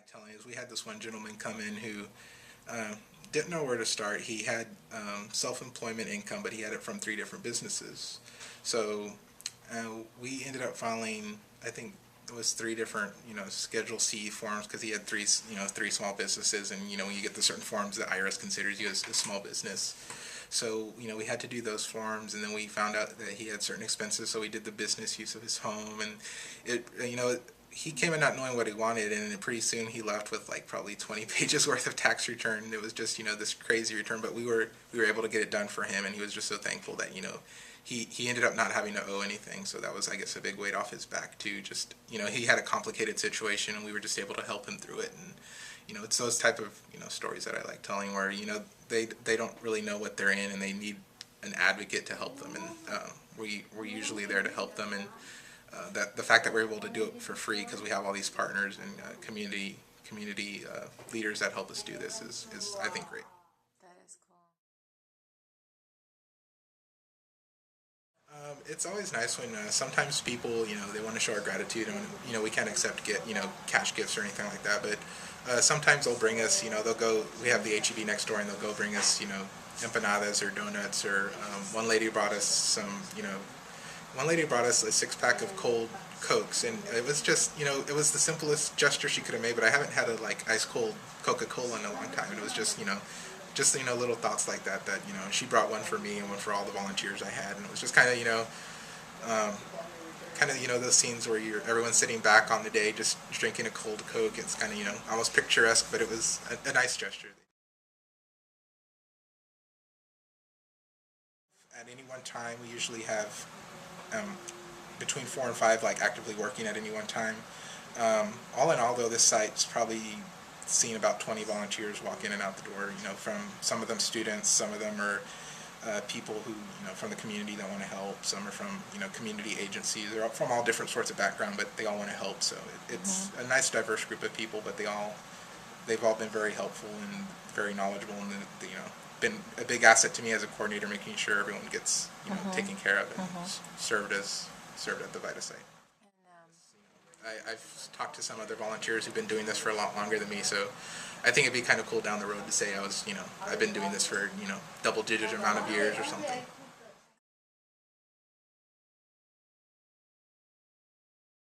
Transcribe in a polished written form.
like telling is we had this one gentleman come in who didn't know where to start. He had self-employment income, but he had it from three different businesses. So we ended up filing, I think it was three different, Schedule C forms because he had three small businesses, and when you get the certain forms, the IRS considers you as a small business. So, we had to do those forms, and then we found out that he had certain expenses, so we did the business use of his home, and he came in not knowing what he wanted, and pretty soon he left with like probably 20 pages worth of tax return. It was just, this crazy return, but we were able to get it done for him, and he was just so thankful that, he ended up not having to owe anything, so that was, I guess, a big weight off his back too. Just, he had a complicated situation, and we were just able to help him through it, and it's those type of stories that I like telling, where they don't really know what they're in, and they need an advocate to help them, and we're usually there to help them, and that the fact that we're able to do it for free because we have all these partners and community leaders that help us do this is I think great. That is cool. It's always nice when sometimes people, they want to show our gratitude, and we can't accept cash gifts or anything like that. But sometimes they'll bring us, they'll go. We have the HEB next door, and they'll go bring us, empanadas or donuts. Or one lady brought us one lady brought us a 6-pack of cold Cokes, and it was just, it was the simplest gesture she could have made. But I haven't had a ice cold Coca-Cola in a long time, and it was just, little thoughts like that. She brought one for me and one for all the volunteers I had, and it was just kind of, those scenes where everyone's sitting back on the day just drinking a cold Coke. It's kind of, almost picturesque, but it was a nice gesture. At any one time, we usually have between 4 and 5 actively working at any one time. All in all, though, this site's probably seen about 20 volunteers walk in and out the door. From some of them students, some of them are people who from the community that want to help. Some are from community agencies. They're from all different sorts of background, but they all want to help. So it's a nice, diverse group of people. But they've all been very helpful and very knowledgeable, and been a big asset to me as a coordinator, making sure everyone gets taken care of and served at the VITA site. I've talked to some other volunteers who've been doing this for a lot longer than me, so I think it'd be kind of cool down the road to say I've been doing this for double-digit amount of years or something.